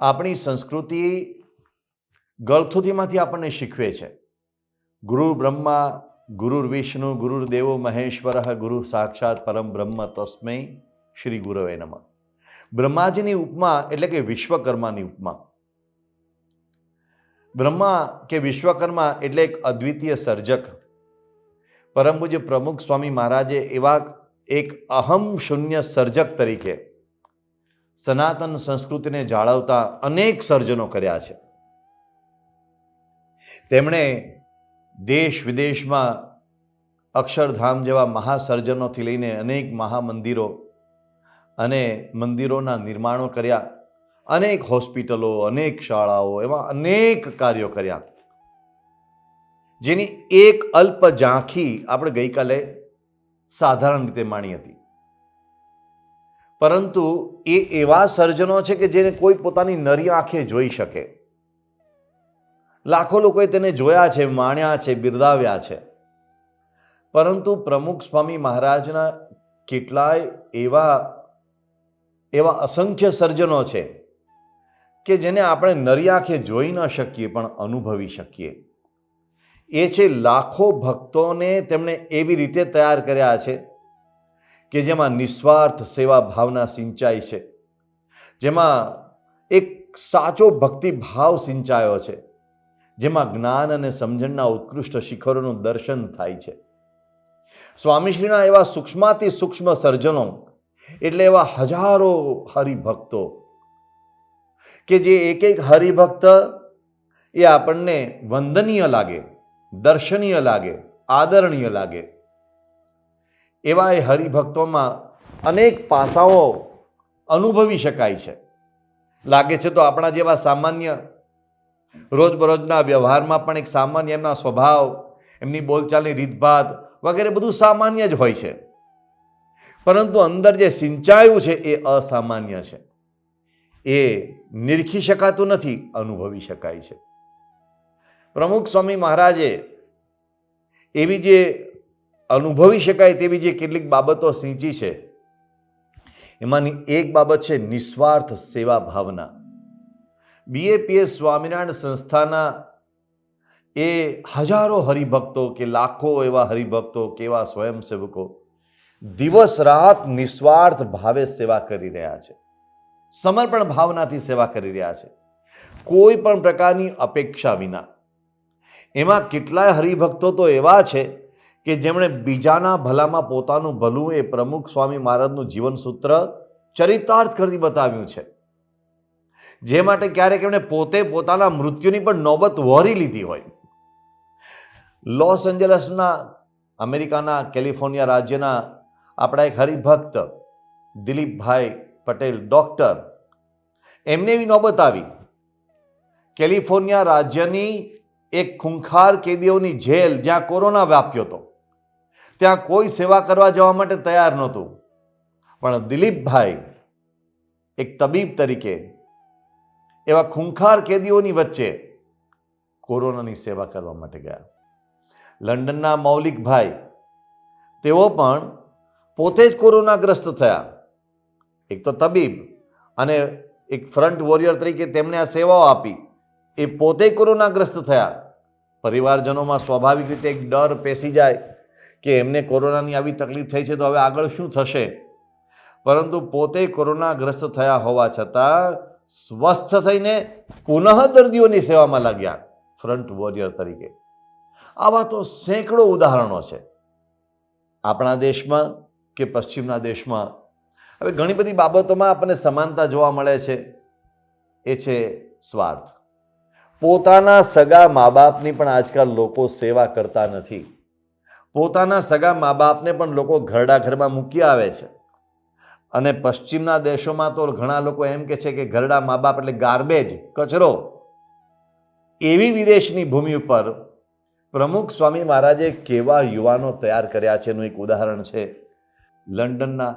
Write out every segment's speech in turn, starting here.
આપણી સંસ્કૃતિ ગળથુથીમાંથી આપણને શીખવે છે. ગુરુ બ્રહ્મા ગુરુર વિષ્ણુ ગુરુર્દેવો મહેશ્વર ગુરુ સાક્ષાત પરમ બ્રહ્મ તસ્મૈ શ્રી ગુરવે નમઃ. બ્રહ્માજીની ઉપમા એટલે કે વિશ્વકર્માની ઉપમા. બ્રહ્મા કે વિશ્વકર્મા એટલે એક અદ્વિતીય સર્જક. પરમ પૂજ્ય પ્રમુખ સ્વામી મહારાજે એવા એક અહમ શૂન્ય સર્જક તરીકે સનાતન સંસ્કૃતિને જાળવતા અનેક સર્જનો કર્યા છે. તેમણે દેશ વિદેશમાં અક્ષરધામ જેવા મહાસર્જનોથી લઈને અનેક મહામંદિરો અને મંદિરોના નિર્માણો કર્યા, અનેક હોસ્પિટલો, અનેક શાળાઓ, એવા અનેક કાર્યો કર્યા, જેની એક અલ્પ ઝાંખી આપણે ગઈકાલે સાધારણ રીતે માણી હતી. પરંતુ એ એવા સર્જનો છે કે જેને કોઈ પોતાની નરી આંખે જોઈ શકે. લાખો લોકોએ તેને જોયા છે, માણ્યા છે, બિરદાવ્યા છે. પરંતુ પ્રમુખ સ્વામી મહારાજના કેટલાય એવા અસંખ્ય સર્જનો છે કે જેને આપણે નરી આંખે જોઈ ન શકીએ પણ અનુભવી શકીએ. એ છે લાખો ભક્તોને તેમણે એવી રીતે તૈયાર કર્યા છે કે જેમાં નિસ્વાર્થ સેવા ભાવના સિંચાઈ છે, જેમાં એક સાચો ભક્તિ ભાવ સિંચાયો છે, જેમાં જ્ઞાન અને સમજણના ઉત્કૃષ્ટ શિખરોનું દર્શન થાય છે. સ્વામીશ્રીના એવા સૂક્ષ્માતિ સૂક્ષ્મ સર્જનો એટલે એવા હજારો હરિભક્તો કે જે એક એક હરિભક્ત એ આપણને વંદનીય લાગે, દર્શનીય લાગે, આદરણીય લાગે. એવા એ હરિભક્તોમાં અનેક પાસાઓ અનુભવી શકાય છે. લાગે છે તો આપણા જેવા સામાન્ય રોજબરોજના વ્યવહારમાં પણ એક સામાન્ય એમના સ્વભાવ, એમની બોલચાલની રીતભાત વગેરે બધું સામાન્ય જ હોય છે. પરંતુ અંદર જે સિંચાયું છે એ અસામાન્ય છે. એ નિરખી શકાતું નથી, અનુભવી શકાય છે. પ્રમુખ સ્વામી મહારાજે એવી જે અનુભવી શકાય તેવી જે કેટલીક બાબતો સિંચી છે, એમાંની એક બાબત છે નિસ્વાર્થ સેવા ભાવના. બીએપીએસ સ્વામિનારાયણ સંસ્થાના એ હજારો હરિભક્તો કે લાખો એવા હરિભક્તો કે એવા સ્વયંસેવકો દિવસ રાત નિસ્વાર્થ ભાવે સેવા કરી રહ્યા છે, સમર્પણ ભાવનાથી સેવા કરી રહ્યા છે, કોઈ પણ પ્રકારની અપેક્ષા વિના. એમાં કેટલાય હરિભક્તો તો એવા છે કે જેમણે બીજાના ભલામાં પોતાનું ભલું એ પ્રમુખ સ્વામી મહારાજનું જીવન સૂત્ર ચરિતાર્થ કરી બતાવ્યું છે. જે માટે ક્યારેક એમણે પોતે પોતાના મૃત્યુની પણ નોબત વહોરી લીધી હોય. લોસ એન્જલસના, અમેરિકાના કેલિફોર્નિયા રાજ્યના આપણા એક હરિભક્ત દિલીપભાઈ પટેલ ડૉક્ટર, એમને એવી નોબત આવી. કેલિફોર્નિયા રાજ્યની એક ખૂંખાર કેદીઓની જેલ જ્યાં કોરોના વ્યાપ્યો હતો, ત્યાં કોઈ સેવા કરવા જવા માટે તૈયાર નહોતું. પણ દિલીપભાઈ એક તબીબ તરીકે એવા ખૂંખાર કેદીઓની વચ્ચે કોરોનાની સેવા કરવા માટે ગયા. લંડનના મૌલિકભાઈ, તેઓ પણ પોતે જ કોરોનાગ્રસ્ત થયા. એક તો તબીબ અને એક ફ્રન્ટ વોરિયર તરીકે તેમણે આ સેવાઓ આપી. એ પોતે કોરોનાગ્રસ્ત થયા. પરિવારજનોમાં સ્વાભાવિક રીતે એક ડર પેસી જાય કે એમને કોરોનાની આવી તકલીફ થઈ છે તો હવે આગળ શું થશે. પરંતુ પોતે કોરોનાગ્રસ્ત થયા હોવા છતાં સ્વસ્થ થઈને પુનઃ દર્દીઓની સેવામાં લાગ્યા ફ્રન્ટ વોરિયર તરીકે. આવા તો સેંકડો ઉદાહરણો છે આપણા દેશમાં કે પશ્ચિમના દેશમાં. હવે ઘણી બધી બાબતોમાં આપણને સમાનતા જોવા મળે છે. એ છે સ્વાર્થ. પોતાના સગા મા બાપની પણ આજકાલ લોકો સેવા કરતા નથી. પોતાના સગા મા બાપને પણ લોકો ઘરડા ઘરમાં મૂકી આવે છે. અને પશ્ચિમના દેશોમાં તો ઘણા લોકો એમ કે છે કે ઘરડા મા બાપ એટલે ગાર્બેજ, કચરો. એવી વિદેશની ભૂમિ ઉપર પ્રમુખ સ્વામી મહારાજે કેવા યુવાનો તૈયાર કર્યા છે એનું એક ઉદાહરણ છે લંડનના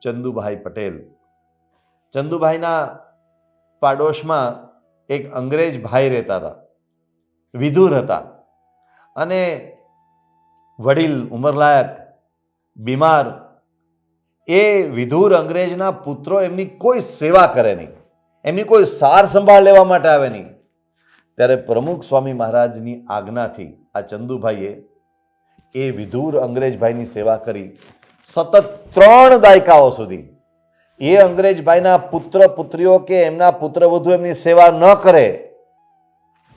ચંદુભાઈ પટેલ. ચંદુભાઈના પાડોશમાં એક અંગ્રેજ ભાઈ રહેતા હતા, વિધુર હતા અને વડીલ, ઉંમરલાયક, બીમાર. એ વિધુર અંગ્રેજના પુત્રો એમની કોઈ સેવા કરે નહીં, એમની કોઈ સાર સંભાળ લેવા માટે આવે નહીં. ત્યારે પ્રમુખ સ્વામી મહારાજની આજ્ઞાથી આ ચંદુભાઈએ એ વિધુર અંગ્રેજભાઈની સેવા કરી સતત 3 દાયકાઓ સુધી. એ અંગ્રેજભાઈના પુત્ર પુત્રીઓ કે એમના પુત્રવધુ એમની સેવા ન કરે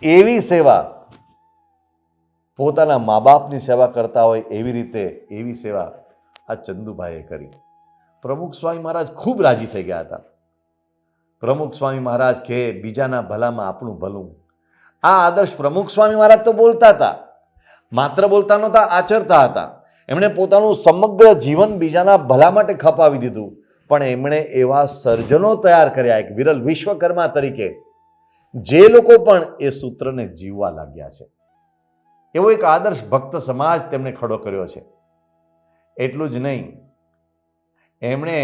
એવી સેવા, પોતાના મા બાપની સેવા કરતા હોય એવી રીતે એવી સેવા આ ચંદુભાઈએ કરી. પ્રમુખ સ્વામી મહારાજ ખૂબ રાજી થઈ ગયા હતા. પ્રમુખ સ્વામી મહારાજ કે બીજાના ભલામાં આપણું ભલું, આ આદર્શ પ્રમુખ સ્વામી મહારાજ તો બોલતા હતા, માત્ર બોલતા નહોતા, આચરતા હતા. એમણે પોતાનું સમગ્ર જીવન બીજાના ભલા માટે ખપાવી દીધું. પણ એમણે એવા સર્જનો તૈયાર કર્યા એક વિરલ વિશ્વકર્મા તરીકે, જે લોકો પણ એ સૂત્રને જીવવા લાગ્યા છે. એવો એક આદર્શ ભક્ત સમાજ તેમણે ખડો કર્યો છે. એટલું જ નહીં, એમણે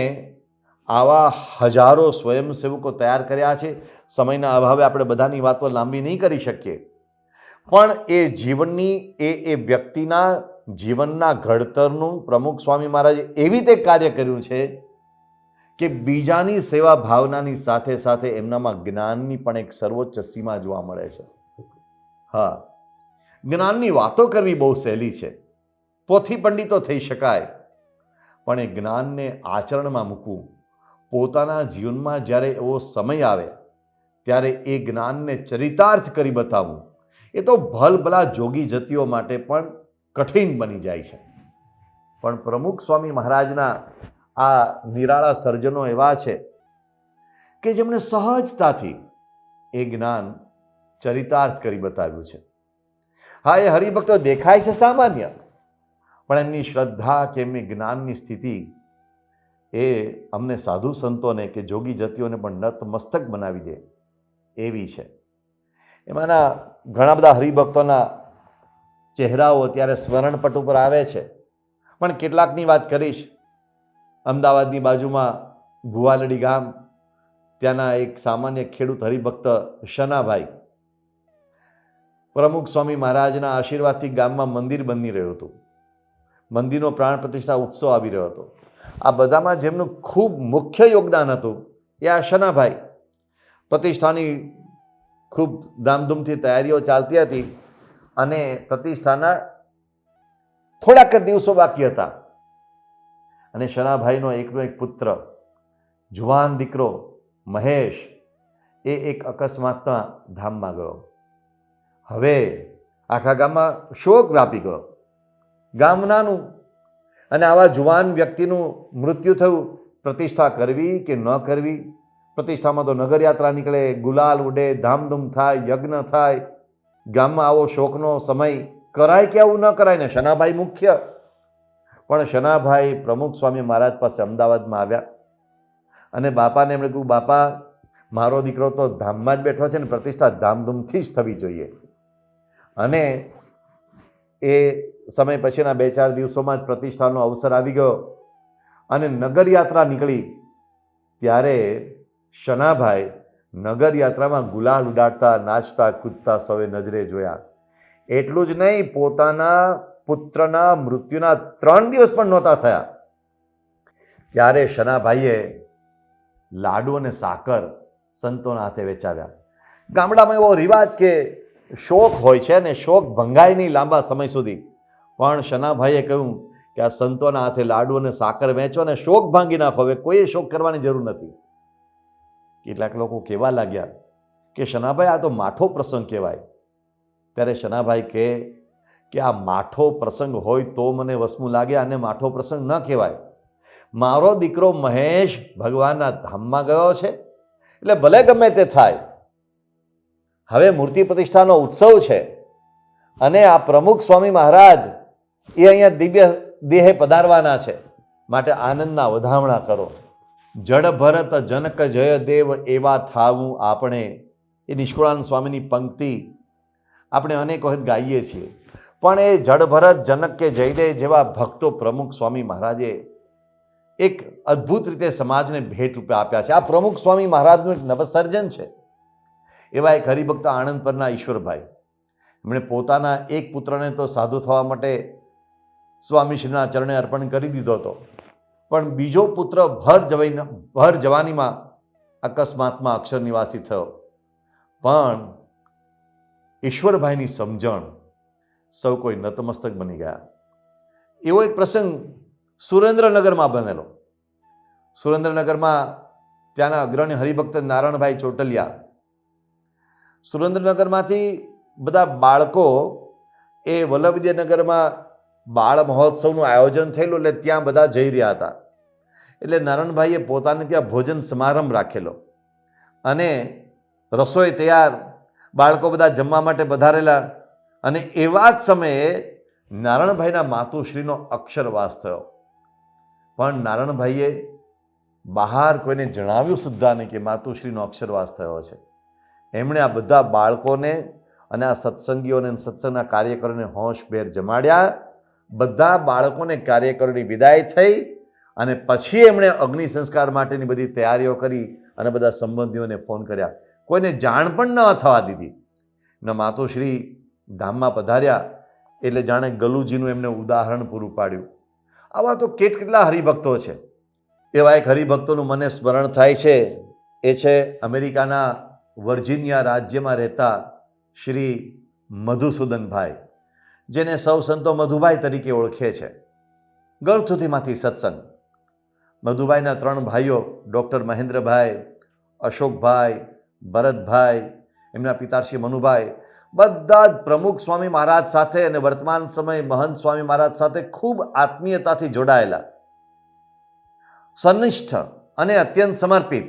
આવા હજારો સ્વયંસેવકો તૈયાર કર્યા છે. સમયના અભાવે આપણે બધાની વાતો લાંબી નહીં કરી શકીએ, પણ એ જીવનની એ વ્યક્તિના જીવનના ઘડતરનું પ્રમુખ સ્વામી મહારાજે એવી રીતે કાર્ય કર્યું છે કે બીજાની સેવા ભાવનાની સાથે સાથે એમનામાં જ્ઞાનની પણ એક સર્વોચ્ચ સીમા જોવા મળે છે. હા, જ્ઞાનની વાતો કરવી બહુ સહેલી છે, પોથી પંડિતો થઈ શકાય, પણ એ જ્ઞાનને આચરણમાં મૂકવું, પોતાના જીવનમાં જ્યારે એવો સમય આવે ત્યારે એ જ્ઞાનને ચરિતાર્થ કરી બતાવવું, એ તો ભલભલા જોગી જતીઓ માટે પણ કઠિન બની જાય છે. પણ પ્રમુખ સ્વામી મહારાજના આ નિરાળા સર્જનો એવા છે કે જેમણે સહજતાથી એ જ્ઞાન ચરિતાર્થ કરી બતાવ્યું છે. હા, એ હરિભક્તો દેખાય છે સામાન્ય, પણ એમની શ્રદ્ધા કે એમની જ્ઞાનની સ્થિતિ એ અમને સાધુ સંતોને કે જોગી જતીઓને પણ નતમસ્તક બનાવી દે એવી છે. એમાંના ઘણા બધા હરિભક્તોના ચહેરાઓ અત્યારે સ્મરણપટ ઉપર આવે છે, પણ કેટલાકની વાત કરીશ. અમદાવાદની બાજુમાં ભુવાલડી ગામ, ત્યાંના એક સામાન્ય ખેડૂત હરિભક્ત શનાભાઈ, પ્રમુખ સ્વામી મહારાજના આશીર્વાદથી ગામમાં મંદિર બની રહ્યું હતું, મંદિરનો પ્રાણ પ્રતિષ્ઠા ઉત્સવ આવી રહ્યો હતો. આ બધામાં જેમનું ખૂબ મુખ્ય યોગદાન હતું એ આ શનાભાઈ. પ્રતિષ્ઠાની ખૂબ ધામધૂમથી તૈયારીઓ ચાલતી હતી અને પ્રતિષ્ઠાના થોડાક જ દિવસો બાકી હતા અને શનાભાઈનો એકનો એક પુત્ર, જુવાન દીકરો મહેશ, એ એક અકસ્માતમાં ધામમાં ગયો. હવે આખા ગામમાં શોક વ્યાપી ગયો. ગામ નાનું અને આવા જુવાન વ્યક્તિનું મૃત્યુ થયું. પ્રતિષ્ઠા કરવી કે ન કરવી? પ્રતિષ્ઠામાં તો નગરયાત્રા નીકળે, ગુલાલ ઉડે, ધામધૂમ થાય, યજ્ઞ થાય. ગામમાં આવો શોકનો સમય કરાય કે આવું ન કરાય ને? શનાભાઈ મુખ્ય. પણ શનાભાઈ પ્રમુખ સ્વામી મહારાજ પાસે અમદાવાદમાં આવ્યા અને બાપાને એમણે કહ્યું, બાપા, મારો દીકરો તો ધામમાં જ બેઠો છે ને, પ્રતિષ્ઠા ધામધૂમથી જ થવી જોઈએ. અને એ સમય પછીના 2-4 દિવસોમાં જ પ્રતિષ્ઠાનો અવસર આવી ગયો અને નગરયાત્રા નીકળી. ત્યારે શનાભાઈ નગરયાત્રામાં ગુલાલ ઉડાડતા, નાચતા, કૂદતા સૌએ નજરે જોયા. એટલું જ નહીં, પોતાના પુત્રના મૃત્યુના 3 દિવસ પણ નહોતા થયા ત્યારે શનાભાઈએ લાડુ અને સાકર સંતોના હાથે વેચાવ્યા. ગામડામાં એવો રિવાજ કે શોક હોય છે ને શોક ભંગાય નહીં લાંબા સમય સુધી, પણ શનાભાઈએ કહ્યું કે આ સંતોના હાથે લાડુ અને સાકર વેચો ને શોક ભાંગી નાખો, હવે કોઈએ શોક કરવાની જરૂર નથી. કેટલાક લોકો કહેવા લાગ્યા કે શનાભાઈ, આ તો માઠો પ્રસંગ કહેવાય. ત્યારે શનાભાઈ કહે કે આ માઠો પ્રસંગ હોય તો મને વસમું લાગે, આને માઠો પ્રસંગ ન કહેવાય. મારો દીકરો મહેશ ભગવાનના ધામમાં ગયો છે, એટલે ભલે ગમે તે થાય, હવે મૂર્તિ પ્રતિષ્ઠાનો ઉત્સવ છે અને આ પ્રમુખ સ્વામી મહારાજ એ અહીંયા દિવ્ય દેહે પધારવાના છે, માટે આનંદના વધામણા કરો. જડ ભરત જનક જય દેવ એવા થાવું આપણે, એ નિષ્કુળાનંદ સ્વામીની પંક્તિ આપણે અનેક વખત ગાઈએ છીએ. પણ એ જડ ભરત જનક કે જયદેવ જેવા ભક્તો પ્રમુખ સ્વામી મહારાજે એક અદ્ભુત રીતે સમાજને ભેટ રૂપે આપ્યા છે. આ પ્રમુખ સ્વામી મહારાજનું એક નવસર્જન છે. એવા એક હરિભક્ત આણંદ પરના ઈશ્વરભાઈ, એમણે પોતાના એક પુત્રને તો સાધુ થવા માટે સ્વામીશ્રીના ચરણે અર્પણ કરી દીધો હતો, પણ બીજો પુત્ર ભર જવાનીમાં અકસ્માતમાં અક્ષર નિવાસી થયો, પણ ઈશ્વરભાઈની સમજણ સૌ કોઈ નતમસ્તક બની ગયા. એવો એક પ્રસંગ સુરેન્દ્રનગરમાં બનેલો. સુરેન્દ્રનગરમાં ત્યાંના અગ્રણી હરિભક્ત નારાયણભાઈ ચોટલિયા, સુરેન્દ્રનગરમાંથી બધા બાળકો એ વલ્લભવિદ્યાનગરમાં બાળ મહોત્સવનું આયોજન થયેલું, એટલે ત્યાં બધા જઈ રહ્યા હતા. એટલે નારાયણભાઈએ પોતાને ત્યાં ભોજન સમારંભ રાખેલો અને રસોઈ તૈયાર, બાળકો બધા જમવા માટે પધારેલા. અને એવા જ સમયે નારાયણભાઈના માતુશ્રીનો અક્ષરવાસ થયો. પણ નારાયણભાઈએ બહાર કોઈને જણાવ્યું સુદ્ધા નહીં કે માતુશ્રીનો અક્ષરવાસ થયો છે. એમણે આ બધા બાળકોને અને આ સત્સંગીઓને સત્સંગના કાર્યકરોને હોંશભેર જમાડ્યા. બધા બાળકોને કાર્યકરોની વિદાય થઈ અને પછી એમણે અગ્નિ સંસ્કાર માટેની બધી તૈયારીઓ કરી અને બધા સંબંધીઓને ફોન કર્યા. કોઈને જાણ પણ ન થવા દીધી. ન માતુશ્રી ધામમાં પધાર્યા એટલે જાણે ગલુજીનું એમને ઉદાહરણ પૂરું પાડ્યું. આવા તો કેટલા હરિભક્તો છે. એવા એક હરિભક્તોનું મને સ્મરણ થાય છે. એ છે અમેરિકાના વર્જિનિયા રાજ્યમાં રહેતા શ્રી મધુસૂદનભાઈ, જેને સૌ સંતો મધુભાઈ તરીકે ઓળખે છે. ગળથુથીમાંથી સત્સંગ. મધુભાઈના 3 ભાઈઓ ડૉક્ટર મહેન્દ્રભાઈ, અશોકભાઈ, ભરતભાઈ, એમના પિતાશ્રી મનુભાઈ, બધા જ પ્રમુખ સ્વામી મહારાજ સાથે અને વર્તમાન સમયે મહંત સ્વામી મહારાજ સાથે ખૂબ આત્મીયતાથી જોડાયેલા, સનિષ્ઠ અને અત્યંત સમર્પિત.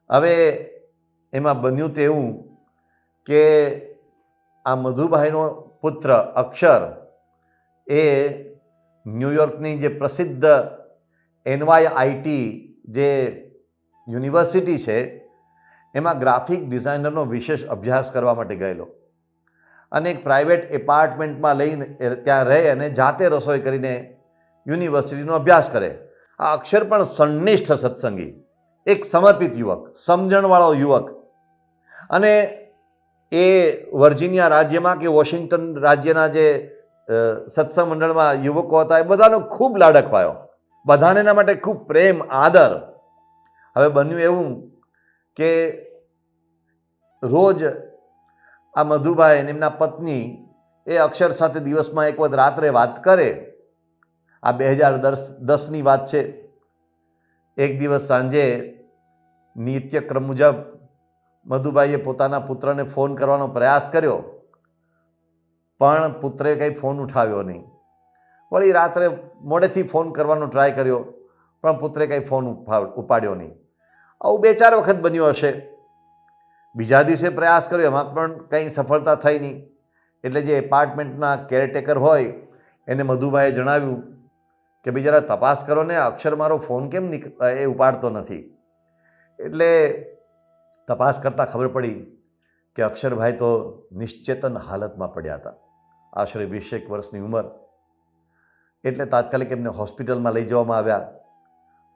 હવે એમાં બન્યું તેવું કે આ મધુભાઈનો પુત્ર અક્ષર એ ન્યૂયોર્કની જે પ્રસિદ્ધ NYIT જે યુનિવર્સિટી છે એમાં ગ્રાફિક ડિઝાઇનરનો વિશેષ અભ્યાસ કરવા માટે ગયેલો અને એક પ્રાઇવેટ એપાર્ટમેન્ટમાં લઈને ત્યાં રહે અને જાતે રસોઈ કરીને યુનિવર્સિટીનો અભ્યાસ કરે. આ અક્ષર પણ સંનિષ્ઠ સત્સંગી, એક સમર્પિત યુવક, સમજણવાળો યુવક. અને એ વર્જિનિયા રાજ્યમાં કે વોશિંગ્ટન રાજ્યના જે સત્સંગ મંડળમાં યુવકો હતા એ બધાનો ખૂબ લાડકવાયો, બધાને એના માટે ખૂબ પ્રેમ આદર. હવે બન્યું એવું કે રોજ આ મધુભાઈ અને એમના પત્ની એ અક્ષર સાથે દિવસમાં એક વખત રાત્રે વાત કરે. આ 2010ની વાત છે. એક દિવસ સાંજે નિત્યક્રમ મુજબ મધુભાઈએ પોતાના પુત્રને ફોન કરવાનો પ્રયાસ કર્યો, પણ પુત્રે કંઈ ફોન ઉઠાવ્યો નહીં. વળી રાત્રે મોડેથી ફોન કરવાનો ટ્રાય કર્યો, પણ પુત્રે કંઈ ફોન ઉપાડ્યો નહીં. આવું 2-4 વખત બન્યું હશે. બીજા દિવસે પ્રયાસ કર્યો, એમાં પણ કંઈ સફળતા થઈ નહીં. એટલે જે એપાર્ટમેન્ટના કેરટેકર હોય એને મધુભાઈએ જણાવ્યું કે ભાઈ જરા તપાસ કરો ને, અક્ષર મારો ફોન કેમ એ ઉપાડતો નથી. એટલે તપાસ કરતાં ખબર પડી કે અક્ષરભાઈ તો નિશ્ચેતન હાલતમાં પડ્યા હતા, આશરે 20 વર્ષની ઉંમર. એટલે તાત્કાલિક એમને હોસ્પિટલમાં લઈ જવામાં આવ્યા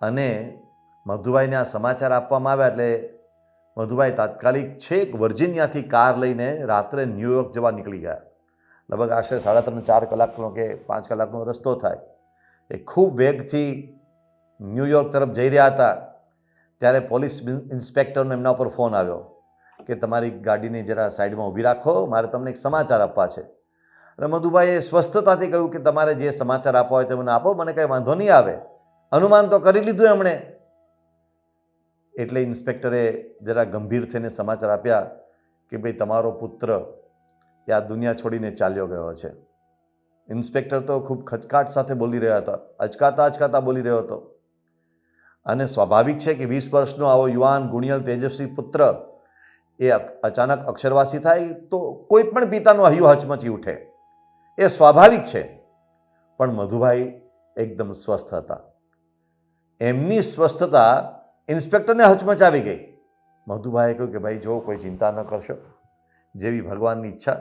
અને મધુભાઈને આ સમાચાર આપવામાં આવ્યા. એટલે મધુભાઈ તાત્કાલિક છેક વર્જિનિયાથી કાર લઈને રાત્રે ન્યૂયોર્ક જવા નીકળી ગયા. લગભગ આશરે 3.5-4 કલાકનો કે 5 કલાકનો રસ્તો થાય. એ ખૂબ વેગથી ન્યૂયોર્ક તરફ જઈ રહ્યા હતા ત્યારે પોલીસ ઇન્સ્પેક્ટરનો એમના ઉપર ફોન આવ્યો કે તમારી ગાડીને જરા સાઈડમાં ઊભી રાખો, મારે તમને એક સમાચાર આપવા છે. અને મધુભાઈએ સ્વસ્થતાથી કહ્યું કે તમારે જે સમાચાર આપવા હોય તે મને આપો, મને કંઈ વાંધો નહીં આવે, અનુમાન તો કરી લીધું એમણે. એટલે ઇન્સ્પેક્ટરે જરા ગંભીર થઈને સમાચાર આપ્યા કે ભાઈ તમારો પુત્ર એ આ દુનિયા છોડીને ચાલ્યો ગયો છે. ઇન્સ્પેક્ટર તો ખૂબ ખચકાટ સાથે બોલી રહ્યા હતા, અચકાતા બોલી રહ્યો હતો. અને સ્વાભાવિક છે કે 20 વર્ષનો આવો યુવાન ગુણિયલ તેજસ્વી પુત્ર એ અચાનક અક્ષરવાસી થાય તો કોઈ પણ પિતાનું હૈયું હચમચી ઉઠે, એ સ્વાભાવિક છે. પણ મધુભાઈ એકદમ સ્વસ્થ હતા. એમની સ્વસ્થતા ઇન્સ્પેક્ટરને હચમચાવી ગઈ. મધુભાઈએ કહ્યું કે ભાઈ જો કોઈ ચિંતા ન કરશો, જેવી ભગવાનની ઈચ્છા.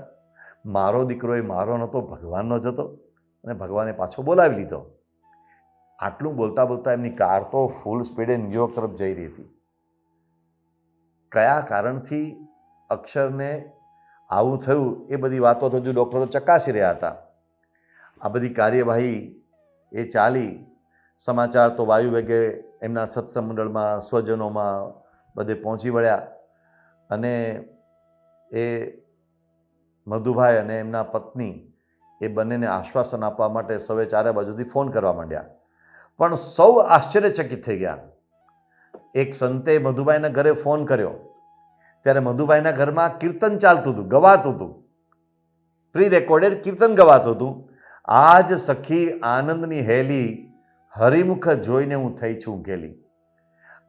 મારો દીકરો એ મારો નહોતો, ભગવાનનો જ હતો અને ભગવાને પાછો બોલાવી લીધો. આટલું બોલતા બોલતા એમની કાર તો ફૂલ સ્પીડે ન્યૂયોર્ક તરફ જઈ રહી હતી. કયા કારણથી અક્ષરને આવું થયું એ બધી વાતો તો હજુ ડૉક્ટરો ચકાસી રહ્યા હતા. આ બધી કાર્યવાહી એ ચાલી. સમાચાર તો વાયુવેગે એમના સત્સંગ મંડળમાં, સ્વજનોમાં, બધે પહોંચી વળ્યા અને એ મધુભાઈ અને એમના પત્ની એ બંનેને આશ્વાસન આપવા માટે સૌએ ચારે બાજુથી ફોન કરવા માંડ્યા. પણ સૌ આશ્ચર્યચકિત થઈ ગયા. એક સંતે મધુભાઈના ઘરે ફોન કર્યો ત્યારે મધુભાઈના ઘરમાં કીર્તન ચાલતું હતું, ગવાતું હતું, પ્રી રેકોર્ડેડ કીર્તન ગવાતું હતું. આજ સખી આનંદની હેલી, હરિમુખ જોઈને હું થઈ છું ઘેલી.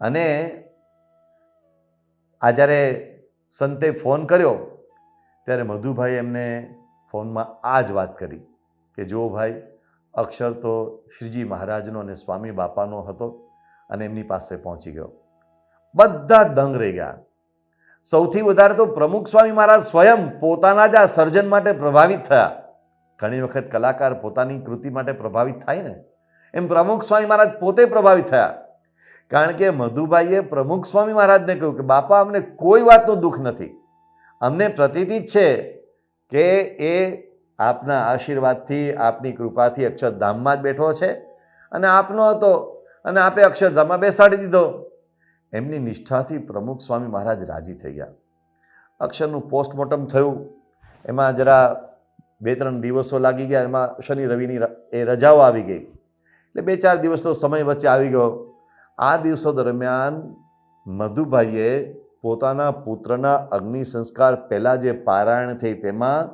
અને આ જ્યારે સંતે ફોન કર્યો ત્યારે મધુભાઈ એમને ફોનમાં આ જ વાત કરી કે જુઓ ભાઈ, અક્ષર તો શ્રીજી મહારાજનો અને સ્વામી બાપાનો હતો અને એમની પાસે પહોંચી ગયો. બધા દંગ રહી ગયા. સૌથી વધારે તો પ્રમુખ સ્વામી મહારાજ સ્વયં પોતાના જ આ સર્જન માટે પ્રભાવિત થયા. ઘણી વખત કલાકાર પોતાની કૃતિ માટે પ્રભાવિત થાય ને, એમ પ્રમુખ સ્વામી મહારાજ પોતે પ્રભાવિત થયા. કારણ કે મધુભાઈએ પ્રમુખ સ્વામી મહારાજને કહ્યું કે બાપા, અમને કોઈ વાતનું દુઃખ નથી, અમને પ્રતીતિ જ છે કે એ આપના આશીર્વાદથી, આપની કૃપાથી અક્ષરધામમાં જ બેઠો છે અને આપનો હતો અને આપે અક્ષરધામમાં બેસાડી દીધો. એમની નિષ્ઠાથી પ્રમુખ સ્વામી મહારાજ રાજી થઈ ગયા. અક્ષરનું પોસ્ટમોર્ટમ થયું, એમાં જરા 2-3 દિવસો લાગી ગયા. એમાં શનિ રવિની એ રજાઓ આવી ગઈ એટલે 2-4 દિવસનો સમય વચ્ચે આવી ગયો. આ દિવસો દરમિયાન મધુભાઈએ પોતાના પુત્રના અગ્નિ સંસ્કાર પહેલાં જે પારાયણ થઈ તેમાં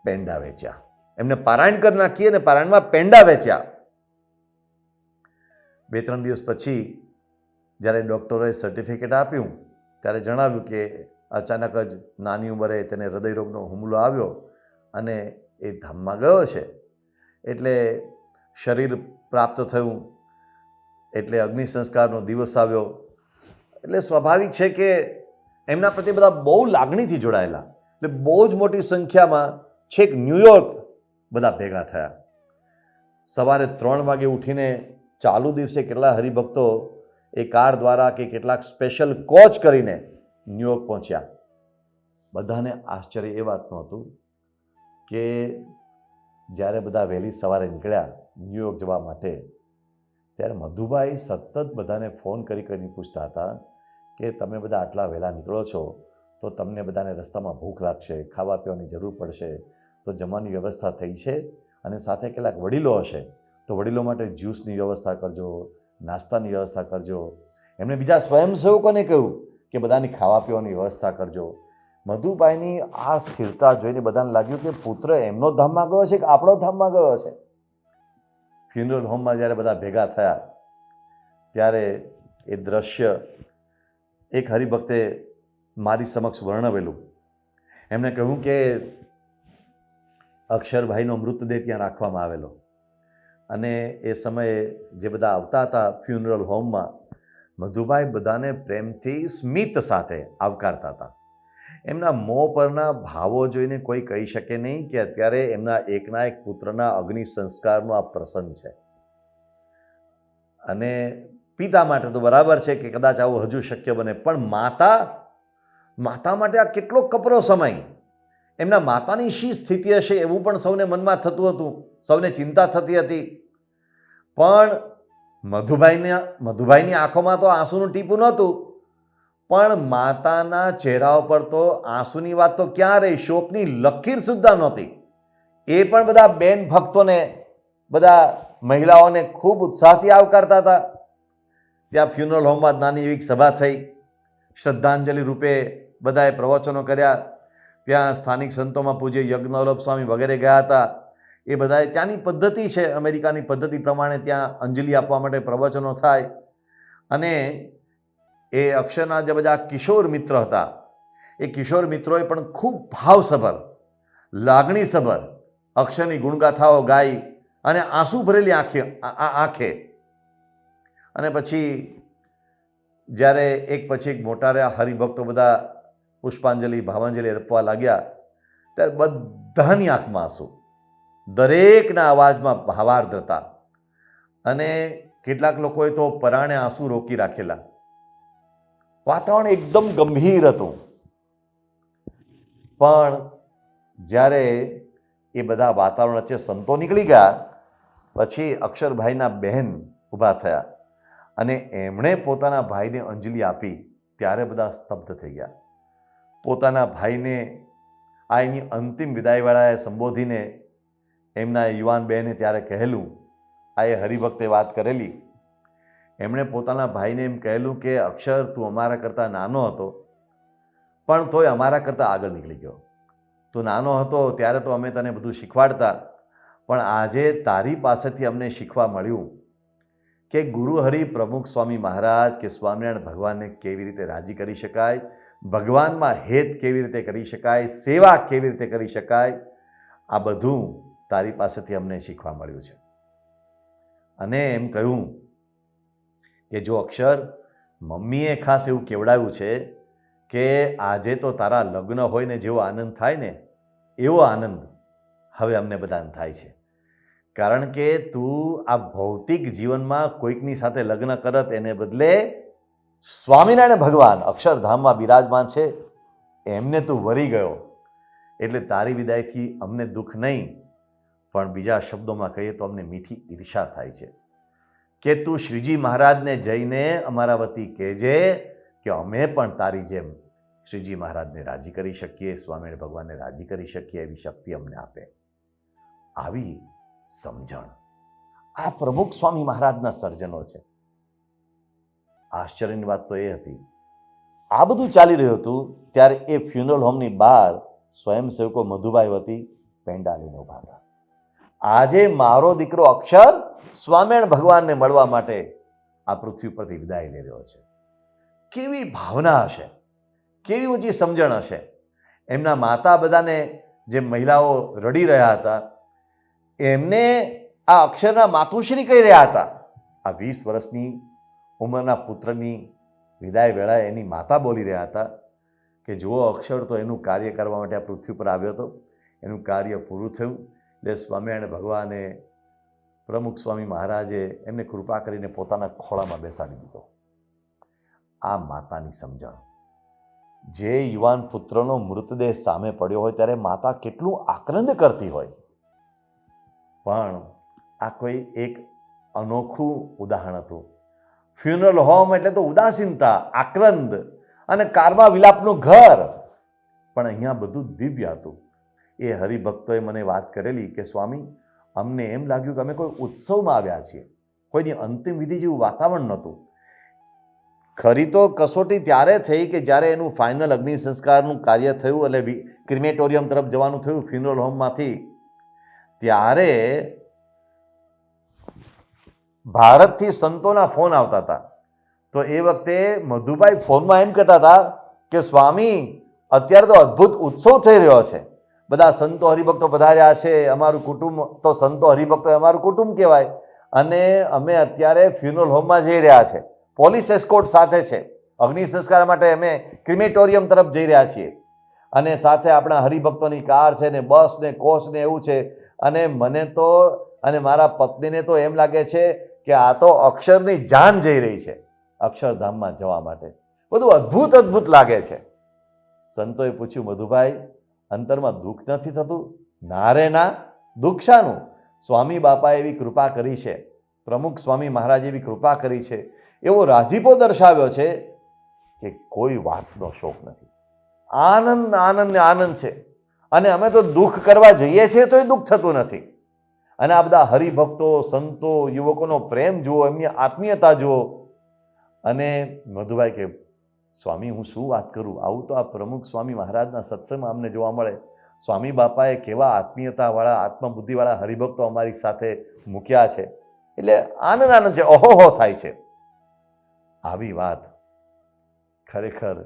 પેંડા વેચ્યા. એમને પારાયણ કરી નાખીએ ને પારાયણમાં પેંડા વેચ્યા. 2-3 દિવસ પછી જ્યારે ડૉક્ટરોએ સર્ટિફિકેટ આપ્યું ત્યારે જણાવ્યું કે અચાનક જ નાની ઉંમરે તેને હૃદયરોગનો હુમલો આવ્યો અને એ ધામમાં ગયો છે. એટલે શરીર પ્રાપ્ત થયું, એટલે અગ્નિ સંસ્કારનો દિવસ આવ્યો. એટલે સ્વાભાવિક છે કે એમના પ્રત્યે બધા બહુ લાગણીથી જોડાયેલા. એટલે બહુ જ મોટી સંખ્યામાં છેક ન્યૂયોર્ક બધા ભેગા થયા. સવારે 3 વાગે ઉઠીને ચાલુ દિવસે કેટલા હરિભક્તો એ કાર દ્વારા કે કેટલાક સ્પેશિયલ કોચ કરીને ન્યૂયોર્ક પહોંચ્યા. બધાને આશ્ચર્ય એ વાતનું હતું કે જ્યારે બધા વહેલી સવારે નીકળ્યા ન્યૂયોર્ક જવા માટે ત્યારે મધુભાઈ સતત બધાને ફોન કરીને પૂછતા હતા કે તમે બધા આટલા વહેલા નીકળો છો તો તમને બધાને રસ્તામાં ભૂખ લાગશે, ખાવા પીવાની જરૂર પડશે, તો જમવાની વ્યવસ્થા થઈ છે અને સાથે કેટલાક વડીલો હશે તો વડીલો માટે જ્યુસની વ્યવસ્થા કરજો, નાસ્તાની વ્યવસ્થા કરજો. એમણે બીજા સ્વયંસેવકોને કહ્યું કે બધાની ખાવા પીવાની વ્યવસ્થા કરજો. મધુભાઈની આ સ્થિરતા જોઈને બધાને લાગ્યું કે પુત્ર એમનો ધામમાં ગયો છે કે આપણો ધામમાં ગયો છે. ફ્યુનરલ હોમમાં જ્યારે બધા ભેગા થયા ત્યારે એ દ્રશ્ય એક હરિભક્તે મારી સમક્ષ વર્ણવેલું. એમણે કહ્યું કે અક્ષરભાઈનો મૃતદેહ ત્યાં રાખવામાં આવેલો અને એ સમયે જે બધા આવતા હતા ફ્યુનરલ હોમમાં, મધુભાઈ બધાને પ્રેમથી સ્મિત સાથે આવકારતા હતા. એમના મોં પરના ભાવો જોઈને કોઈ કહી શકે નહીં કે અત્યારે એમના એકના એક પુત્રના અગ્નિ સંસ્કારનો આ પ્રસંગ છે. અને પિતા માટે તો બરાબર છે કે કદાચ આવું હજુ શક્ય બને, પણ માતા માટે આ કેટલો કપરો સમય. એમના માતાની શી સ્થિતિ હશે એવું પણ સૌને મનમાં થતું હતું, સૌને ચિંતા થતી હતી. પણ મધુભાઈની આંખોમાં તો આંસુનું ટીપું નહોતું, પણ માતાના ચહેરા ઉપર તો આંસુની વાત તો ક્યાં રહી, શોકની લકીર સુદ્ધા નહોતી. એ પણ બધા બેન ભક્તોને, બધા મહિલાઓને ખૂબ ઉત્સાહથી આવકારતા હતા. ત્યાં ફ્યુનરલ હોમમાં નાની એવી સભા થઈ, શ્રદ્ધાંજલિ રૂપે બધાએ પ્રવચનો કર્યા. ત્યાં સ્થાનિક સંતોમાં પૂજ્ય યજ્ઞવલ્લભ સ્વામી વગેરે ગયા હતા. એ બધાએ ત્યાંની પદ્ધતિ છે, અમેરિકાની પદ્ધતિ પ્રમાણે ત્યાં અંજલિ આપવા માટે પ્રવચનો થાય. અને એ અક્ષરના જે બધા કિશોર મિત્ર હતા એ કિશોર મિત્રોએ પણ ખૂબ ભાવસભર, લાગણીસભર અક્ષરની ગુણગાથાઓ ગાઈ અને આંસુ ભરેલી આંખે. અને પછી જ્યારે એક પછી એક મોટા હરિભક્તો બધા પુષ્પાંજલિ, ભાવાંજલિ અર્પવા લાગ્યા ત્યારે બધાની આંખમાં આંસુ, દરેકના અવાજમાં ભાવાર્દ્રતા. અને કેટલાક લોકોએ તો પરાણે આંસુ રોકી રાખેલા. વાતાવરણ એકદમ ગંભીર હતું. પણ જ્યારે એ બધા વાતાવરણ વચ્ચે સંતો નીકળી ગયા પછી અક્ષરભાઈના બહેન ઊભા થયા અને એમણે પોતાના ભાઈને અંજલિ આપી ત્યારે બધા સ્તબ્ધ થઈ ગયા. પોતાના ભાઈને આ એની અંતિમ વિદાયવેળાએ સંબોધીને એમના યુવાન બહેને ત્યારે કહેલું, આ એ હરિભક્તે વાત કરેલી. એમણે પોતાના ભાઈને એમ કહેલું કે અક્ષર, તું અમારા કરતાં નાનો હતો પણ તોય અમારા કરતાં આગળ નીકળી ગયો. તું નાનો હતો ત્યારે તો અમે તને બધું શીખવાડતા, પણ આજે તારી પાસેથી અમને શીખવા મળ્યું કે ગુરુહરિ પ્રમુખ સ્વામી મહારાજ કે સ્વામિનારાયણ ભગવાનને કેવી રીતે રાજી કરી શકાય, ભગવાનમાં હેત કેવી રીતે કરી શકાય, સેવા કેવી રીતે કરી શકાય, આ બધું તારી પાસેથી અમને શીખવા મળ્યું છે. અને એમ કહ્યું કે જો અક્ષર, મમ્મીએ ખાસ એવું કેવડાવ્યું છે કે આજે તો તારા લગ્ન હોય ને જેવો આનંદ થાય ને એવો આનંદ હવે અમને બધાને થાય છે. કારણ કે તું આ ભૌતિક જીવનમાં કોઈકની સાથે લગ્ન કરત એને બદલે સ્વામિનારાયણ ભગવાન અક્ષરધામમાં બિરાજમાન છે એમને તું વરી ગયો, એટલે તારી વિદાયથી અમને દુઃખ નહીં, પણ બીજા શબ્દોમાં કહીએ તો અમને મીઠી ઈર્ષા થાય છે કે તું શ્રીજી મહારાજને જઈને અમારા વતી કહેજે કે અમે પણ તારી જેમ શ્રીજી મહારાજને રાજી કરી શકીએ, સ્વામિનારાયણ ભગવાનને રાજી કરી શકીએ, એવી શક્તિ અમને આપે. આવી સમજણ આ પ્રમુખ સ્વામી મહારાજના સર્જનો છે. આશ્ચર્યની વાત તો એ હતી, આ બધું ચાલી રહ્યું હતું ત્યારે એ ફ્યુનરલ હોમની બહાર સ્વયંસેવકો મધુભાઈ વતી પેંડા લઈને ઊભા હતા. આજે મારો દીકરો અક્ષર સ્વામિનારાયણ ભગવાનને મળવા માટે આ પૃથ્વી પરથી વિદાય લઈ રહ્યો છે. કેવી ભાવના હશે, કેવી ઊંચી સમજણ હશે. એમના માતા બધાને જે મહિલાઓ રડી રહ્યા હતા એમને આ અક્ષરના માતુશ્રી કહી રહ્યા હતા. આ 20 વર્ષની ઉંમરના પુત્રની વિદાય વેળાએ એની માતા બોલી રહ્યા હતા કે જુઓ અક્ષર તો એનું કાર્ય કરવા માટે આ પૃથ્વી પર આવ્યો હતો, એનું કાર્ય પૂરું થયું, એટલે સ્વામિનારાયણ ભગવાને પ્રમુખ સ્વામી મહારાજે એમને કૃપા કરીને પોતાના ખોળામાં બેસાડી દીધો. આ માતાની સમજણ. જે યુવાન પુત્રનો મૃતદેહ સામે પડ્યો હોય ત્યારે માતા કેટલું આક્રંદ કરતી હોય, પણ આ કોઈ એક અનોખું ઉદાહરણ હતું. ફ્યુનરલ હોમ એટલે તો ઉદાસીનતા, આક્રંદ અને કારવા વિલાપનું ઘર, પણ અહીંયા બધું દિવ્ય હતું. એ હરિભક્તોએ મને વાત કરેલી કે સ્વામી, અમને એમ લાગ્યું કે અમે કોઈ ઉત્સવમાં આવ્યા છીએ, કોઈની અંતિમ વિધિ જેવું વાતાવરણ નહોતું. ખરી તો કસોટી ત્યારે થઈ કે જ્યારે એનું ફાઇનલ અગ્નિ સંસ્કારનું કાર્ય થયું એટલે ક્રિમેટોરિયમ તરફ જવાનું થયું ફ્યુનરલ હોમમાંથી, ત્યારે ભારતથી સંતોના ફોન આવતા હતા. તો એ વખતે મધુભાઈ ફોનમાં એમ કહેતા હતા કે સ્વામી, અત્યારે તો અદ્ભુત ઉત્સવ થઈ રહ્યો છે, બધા સંતો હરિભક્તો પધાર્યા છે, અમારું કુટુંબ તો સંતો હરિભક્તો અમારું કુટુંબ કહેવાય, અને અમે અત્યારે ફ્યુનરલ હોમમાં જઈ રહ્યા છે, પોલીસ એસ્કોર્ટ સાથે છે, અગ્નિ સંસ્કાર માટે અમે ક્રિમેટોરિયમ તરફ જઈ રહ્યા છીએ, અને સાથે આપણા હરિભક્તોની કાર છે ને બસ ને કોચ ને એવું છે. અને મને તો અને મારા પત્નીને તો એમ લાગે છે કે આ તો અક્ષરની જાન જઈ રહી છે અક્ષરધામમાં જવા માટે. બધું અદ્ભુત અદ્ભુત લાગે છે. સંતોએ પૂછ્યું, મધુભાઈ, અંતરમાં દુઃખ નથી થતું? ના રે ના, દુઃખ શાનું? સ્વામી બાપાએ એવી કૃપા કરી છે, પ્રમુખ સ્વામી મહારાજે એવી કૃપા કરી છે, એવો રાજીપો દર્શાવ્યો છે કે કોઈ વાતનો શોખ નથી. આનંદ આનંદ ને આનંદ છે. અને અમે તો દુઃખ કરવા જઈએ છીએ તોય દુઃખ થતું નથી. અને આ બધા હરિભક્તો, સંતો, યુવકોનો પ્રેમ જુઓ, એમની આત્મીયતા જુઓ. અને મધુભાઈ કે સ્વામી, હું શું વાત કરું, આવું તો આ પ્રમુખ સ્વામી મહારાજના સત્સંગમાં અમને જોવા મળે. સ્વામી બાપાએ કેવા આત્મીયતાવાળા, આત્મબુદ્ધિવાળા હરિભક્તો અમારી સાથે મૂક્યા છે, એટલે આનંદ આનંદ છે, ઓહોહો થાય છે. આવી વાત ખરેખર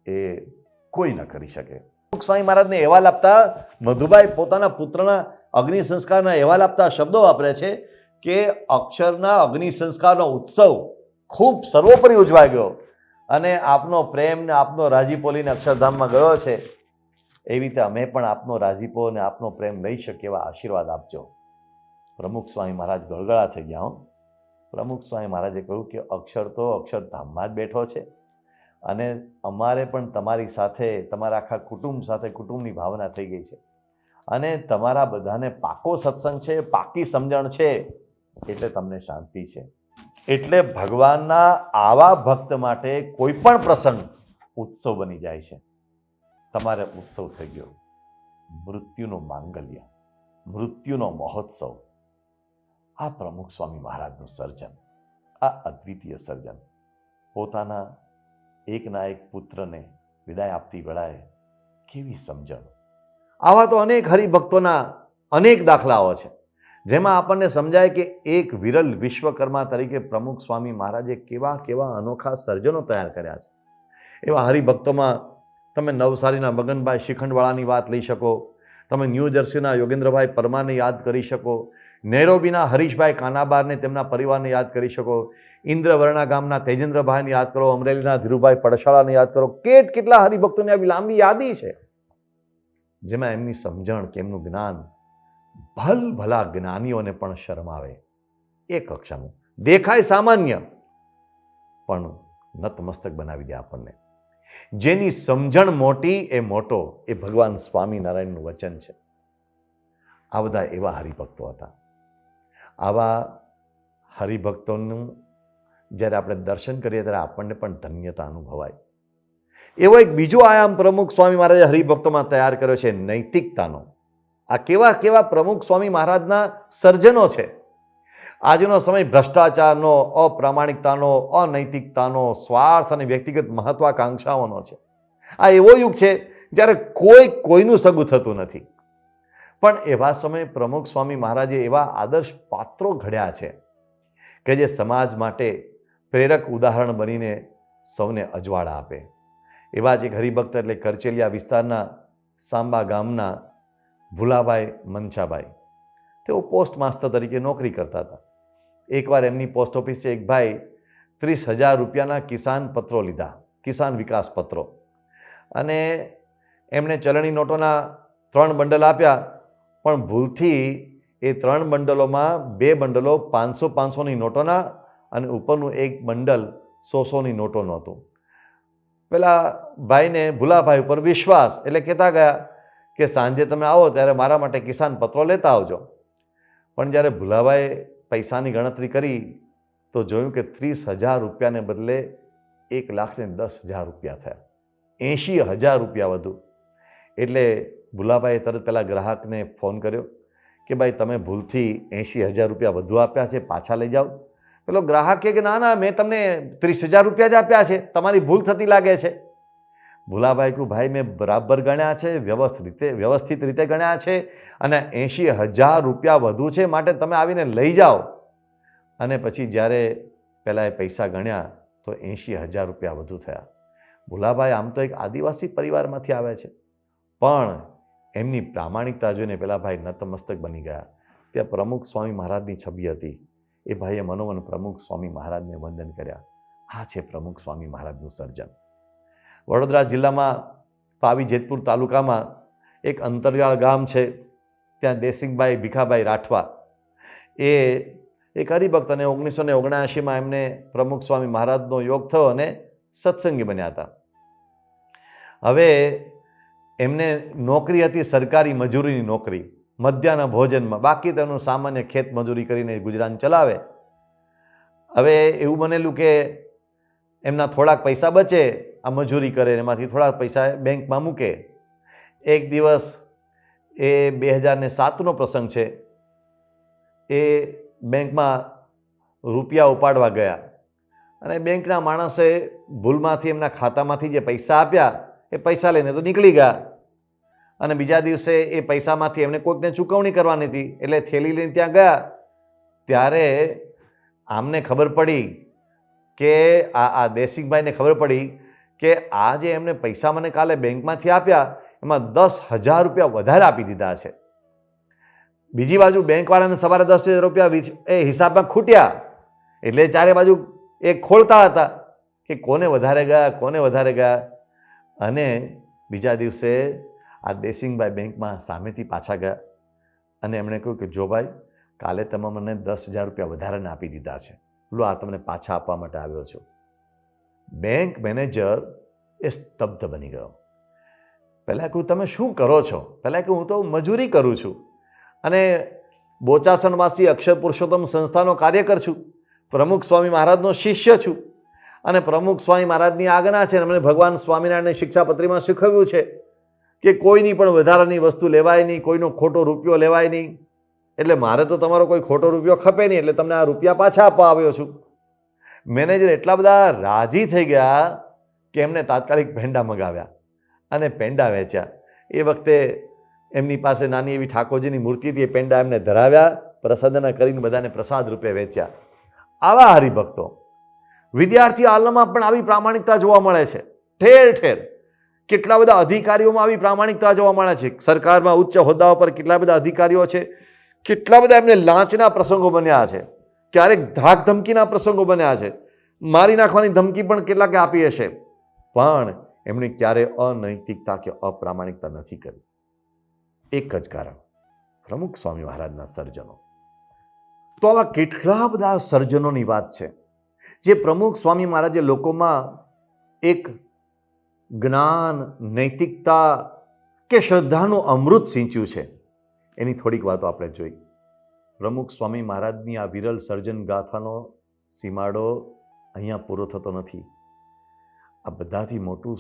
એ કોઈ ન કરી શકે. સ્વામી મહારાજને અહેવાલ આપતા મધુભાઈ પોતાના પુત્રના અગ્નિ સંસ્કારના અહેવાલ આપતા શબ્દો વાપરે છે કે અક્ષરના અગ્નિ સંસ્કારનો ઉત્સવ ખૂબ સર્વોપરી ઉજવાઈ ગયો અને આપનો પ્રેમ ને આપનો રાજીપો લઈને અક્ષરધામમાં ગયો છે. એવી રીતે અમે પણ આપનો રાજીપો અને આપનો પ્રેમ લઈ શકીએ એવા આશીર્વાદ આપજો. પ્રમુખ સ્વામી મહારાજ ગળગળા થઈ ગયા. પ્રમુખ સ્વામી મહારાજે કહ્યું કે અક્ષર તો અક્ષરધામમાં જ બેઠો છે, અને અમારે પણ તમારી સાથે, તમારા આખા કુટુંબ સાથે કુટુંબની ભાવના થઈ ગઈ છે, અને તમારા બધાને પાકો સત્સંગ છે, પાકી સમજણ છે, એટલે તમને શાંતિ છે. એટલે ભગવાનના આવા ભક્ત માટે કોઈ પણ પ્રસંગ ઉત્સવ બની જાય છે. તમારે ઉત્સવ થઈ ગયો, મૃત્યુનો માંગલ્ય, મૃત્યુનો મહોત્સવ. આ પ્રમુખ સ્વામી મહારાજનું સર્જન, આ અદ્વિતીય સર્જન, પોતાના એકના એક પુત્રને વિદાય આપતી વેળાએ કેવી સમજણ. આવા તો અનેક હરિભક્તોના અનેક દાખલાઓ છે, જેમાં આપણને સમજાય કે એક વિરલ વિશ્વકર્મા તરીકે પ્રમુખ સ્વામી મહારાજે કેવા કેવા અનોખા સર્જનો તૈયાર કર્યા છે. એવા હરિભક્તોમાં તમે નવસારીના મગનભાઈ શિખંડવાળાની વાત લઈ શકો, તમે ન્યૂ જર્સીના યોગેન્દ્રભાઈ પરમારને યાદ કરી શકો, નૈરોબીના હરીશભાઈ કાનાબારને તેમના પરિવારને યાદ કરી શકો, ઇન્દ્રવર્ણા ગામના તેજેન્દ્રભાઈને યાદ કરો, અમરેલીના ધીરુભાઈ પડશાળાને યાદ કરો. કેટલા હરિભક્તોની આવી લાંબી યાદી છે, જેમાં એમની સમજણ કે એમનું જ્ઞાન ભલા જ્ઞાનીઓને પણ શરમાવે. એ કક્ષાનું દેખાય સામાન્ય, પણ નતમસ્તક બનાવી દે આપણને. જેની સમજણ મોટી એ મોટો, એ ભગવાન સ્વામિનારાયણનું વચન છે. આ બધા એવા હરિભક્તો હતા. આવા હરિભક્તોનું જ્યારે આપણે દર્શન કરીએ ત્યારે આપણને પણ ધન્યતા અનુભવાય. એવો એક બીજો આયામ પ્રમુખ સ્વામી મહારાજે હરિભક્તોમાં તૈયાર કર્યો છે, નૈતિકતાનો. આ કેવા કેવા પ્રમુખ સ્વામી મહારાજના સર્જનો છે. આજનો સમય ભ્રષ્ટાચારનો, અપ્રામાણિકતાનો, અનૈતિકતાનો, સ્વાર્થ અને વ્યક્તિગત મહત્વાકાંક્ષાઓનો છે. આ એવો યુગ છે જ્યારે કોઈનું સગું થતું નથી. પણ એવા સમયે પ્રમુખ સ્વામી મહારાજે એવા આદર્શ પાત્રો ઘડ્યા છે કે જે સમાજ માટે પ્રેરક ઉદાહરણ બનીને સૌને અજવાળા આપે. એવા જ એક હરિભક્ત એટલે કરચેલિયા વિસ્તારના સાંબા ગામના ભુલાભાઈ મનછાભાઈ. તેઓ પોસ્ટ માસ્ટર તરીકે નોકરી કરતા હતા. એકવાર એમની પોસ્ટ ઓફિસે એક ભાઈ 30,000 રૂપિયાના કિસાન પત્રો લીધા, કિસાન વિકાસ પત્રો, અને એમણે ચલણી નોટોના 3 બંડલ આપ્યા. પણ ભૂલથી એ 3 બંડલોમાં 2 બંડલો 500-500ની નોટોના અને ઉપરનું એક બંડલ 100-100ની નોટોનું હતું. પેલા ભાઈને ભુલાભાઈ ઉપર વિશ્વાસ, એટલે કહેતા ગયા કે સાંજે તમે આવો ત્યારે મારા માટે કિસાન પત્રો લેતા આવજો. પણ જ્યારે ભુલાભાઈએ પૈસાની ગણતરી કરી તો જોયું કે 30,000 રૂપિયાને બદલે 1,10,000 રૂપિયા થયા, 80,000 રૂપિયા વધુ. એટલે ભુલાભાઈએ તરત પેલા ગ્રાહકને ફોન કર્યો કે ભાઈ તમે ભૂલથી 80,000 રૂપિયા વધુ આપ્યા છે, પાછા લઈ જાઓ. પેલો ગ્રાહક કહે કે ના, મેં તમને 30,000 રૂપિયા જ આપ્યા છે, તમારી ભૂલ થતી લાગે છે. ભુલાભાઈ કહ્યું ભાઈ મેં બરાબર ગણ્યા છે, વ્યવસ્થિત રીતે ગણ્યા છે, અને 80,000 રૂપિયા વધુ છે, માટે તમે આવીને લઈ જાઓ. અને પછી જ્યારે પહેલાં એ પૈસા ગણ્યા તો 80,000 રૂપિયા વધુ થયા. ભુલાભાઈ આમ તો એક આદિવાસી પરિવારમાંથી આવે છે, પણ એમની પ્રામાણિકતા જોઈને પેલા ભાઈ નતમસ્તક બની ગયા. ત્યાં પ્રમુખ સ્વામી મહારાજની છબી હતી. એ ભાઈએ મનોમન પ્રમુખ સ્વામી મહારાજને વંદન કર્યા. આ છે પ્રમુખ સ્વામી મહારાજનું સર્જન. વડોદરા જિલ્લામાં પાવી જેતપુર તાલુકામાં એક અંતરિયાળ ગામ છે. ત્યાં દેસિંગભાઈ ભીખાભાઈ રાઠવા એ એક હરિભક્ત, અને 1979માં એમને પ્રમુખ સ્વામી મહારાજનો યોગ થયો અને સત્સંગી બન્યા હતા. હવે એમને નોકરી હતી સરકારી મજૂરીની નોકરી, મધ્યાહન ભોજનમાં, બાકી તેનું સામાન્ય ખેત મજૂરી કરીને ગુજરાન ચલાવે. હવે એવું બનેલું કે એમના થોડાક પૈસા બચે, આ મજૂરી કરે, એમાંથી થોડાક પૈસા બેંકમાં મૂકે. એક દિવસ એ 2007નો પ્રસંગ છે, એ બેંકમાં રૂપિયા ઉપાડવા ગયા અને બેંકના માણસે ભૂલમાંથી એમના ખાતામાંથી જે પૈસા આપ્યા એ પૈસા લઈને તો નીકળી ગયા. અને બીજા દિવસે એ પૈસામાંથી એમને કોઈકને ચૂકવણી કરવાની હતી, એટલે થેલી લઈને ત્યાં ગયા. ત્યારે આમને ખબર પડી કે આ દેસિંગભાઈને ખબર પડી કે આ જે એમને પૈસા મને કાલે બેંકમાંથી આપ્યા એમાં 10,000 રૂપિયા વધારે આપી દીધા છે. બીજી બાજુ બેંકવાળાને સવારે 10,000 રૂપિયા એ હિસાબમાં ખૂટ્યા, એટલે ચારે બાજુ એ ખોલતા હતા કે કોને વધારે ગયા. અને બીજા દિવસે આ દેસિંગભાઈ બેંકમાં સામેથી પાછા ગયા અને એમણે કહ્યું કે જો ભાઈ, કાલે તમે મને 10,000 રૂપિયા વધારાને આપી દીધા છે, લો આ તમને પાછા આપવા માટે આવ્યો છું. બેંક મેનેજર એ સ્તબ્ધ બની ગયો. પહેલાં કહ્યું તમે શું કરો છો? પહેલાં કહ્યું હું તો મજૂરી કરું છું અને બોચાસણવાસી અક્ષર પુરુષોત્તમ સંસ્થાનો કાર્યકર છું, પ્રમુખ સ્વામી મહારાજનો શિષ્ય છું અને પ્રમુખ સ્વામી મહારાજની આજ્ઞા છે. મને ભગવાન સ્વામિનારાયણને શિક્ષાપત્રીમાં શીખવ્યું છે કે કોઈની પણ વધારાની વસ્તુ લેવાય નહીં, કોઈનો ખોટો રૂપિયો લેવાય નહીં. એટલે મારે તો તમારો કોઈ ખોટો રૂપિયો ખપે નહીં, એટલે તમને આ રૂપિયા પાછા આપવા આવ્યો છું. મેનેજર એટલા બધા રાજી થઈ ગયા કે એમને તાત્કાલિક પેંડા મંગાવ્યા અને પેંડા વેચ્યા. એ વખતે એમની પાસે નાની એવી ઠાકોરજીની મૂર્તિ હતી, એ પેંડા એમને ધરાવ્યા, પ્રસાદના કરીને બધાને પ્રસાદ રૂપે વેચ્યા. આવા હરિભક્તો વિદ્યાર્થી આલમમાં પણ આવી પ્રામાણિકતા જોવા મળે છે. ઠેર ઠેર કેટલા બધા અધિકારીઓમાં આવી પ્રામાણિકતા જોવા મળે છે. સરકારમાં ઉચ્ચ હોદ્દાઓ પર કેટલા બધા અધિકારીઓ છે, કેટલા બધા એમને લાંચના પ્રસંગો બન્યા છે, ક્યારેક ધાક ધમકીના પ્રસંગો બન્યા છે, મારી નાખવાની ધમકી પણ કેટલાકે આપી હશે, પણ એમણે ક્યારે અનૈતિકતા કે અપ્રામાણિકતા નથી કરી. એક જ કારણ, પ્રમુખ સ્વામી મહારાજના સર્જનો. તો આવા કેટલા બધા સર્જનોની વાત છે જે પ્રમુખ સ્વામી મહારાજે લોકોમાં એક જ્ઞાન, નૈતિકતા કે શ્રદ્ધાનું અમૃત સિંચ્યું છે. એની થોડીક વાતો આપણે જોઈ. પ્રમુખ સ્વામી મહારાજની આ વિરલ સર્જન ગાથાનો સીમાડો અહીંયા પૂરો થતો નથી. આ બધાથી મોટું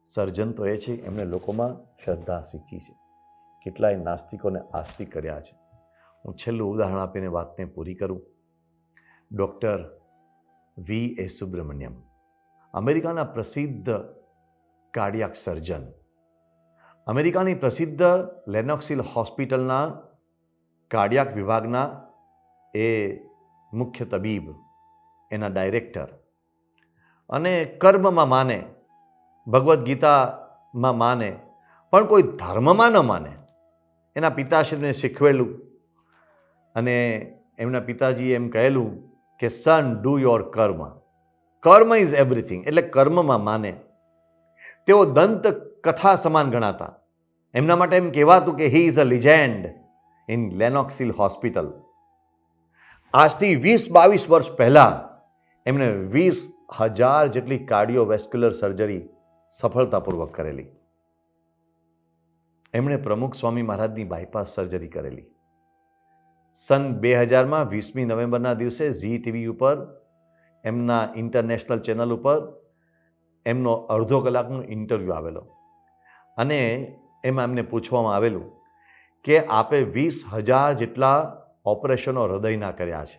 સર્જન તો એ છે એમણે લોકોમાં શ્રદ્ધા શીખી છે. કેટલાય નાસ્તિકોને આસ્તિક કર્યા છે. હું છેલ્લું ઉદાહરણ આપીને વાતને પૂરી કરું. Doctor V.A. સુબ્રમણ્યમ, અમેરિકાના પ્રસિદ્ધ કાર્ડિયાક સર્જન, અમેરિકાની પ્રસિદ્ધ લેનોક્સિલ હોસ્પિટલના કાર્ડિયાક વિભાગના એ મુખ્ય તબીબ, એના ડાયરેક્ટર, અને કર્મમાં માને, ભગવદ્ ગીતામાં માને, પણ કોઈ ધર્મમાં ન માને. એના પિતાશ્રીને શીખવેલું અને એમના પિતાજીએ એમ કહેલું કે સન ડુ યોર કર્મ, કર્મ ઇઝ એવરીથિંગ, એટલે કર્મમાં માને. તેઓ દંત કથા સમાન ગણાતા. એમના માટે એમ કહેવાતું કે he is a legend in Lenox Hill hospital. આજથી 20-22 વર્ષ પહેલાં એમણે 20,000 જેટલી કાર્ડિયોવેસ્ક્યુલર સર્જરી સફળતાપૂર્વક કરેલી. એમણે પ્રમુખ સ્વામી મહારાજની બાયપાસ સર્જરી કરેલી. સન 2000માં 20મી નવેમ્બરના દિવસે ઝી ટીવી ઉપર, એમના ઇન્ટરનેશનલ ચેનલ ઉપર એમનો અડધો કલાકનો ઇન્ટરવ્યૂ આવેલો અને એમાં એમને પૂછવામાં આવેલું કે આપે 20,000 જેટલા ઓપરેશનો હૃદયના કર્યા છે,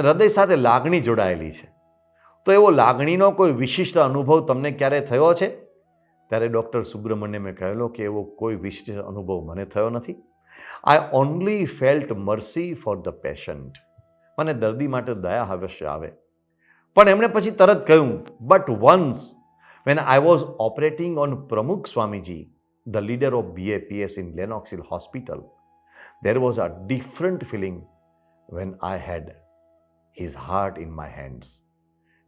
હૃદય સાથે લાગણી જોડાયેલી છે, તો એવો લાગણીનો કોઈ વિશિષ્ટ અનુભવ તમને ક્યારે થયો છે? ત્યારે ડૉક્ટર સુબ્રમણ્યમે કહેલો કે એવો કોઈ વિશિષ્ટ અનુભવ મને થયો નથી. આઈ only felt Mersey for the patient. મને દર્દી માટે દયા અવશ્ય આવે. પણ એમણે પછી તરત કહ્યું, but once when I was operating on Pramukh Swamiji, the leader of BAPS in Lenox Hill hospital, there was a different feeling when I had his heart in my hands.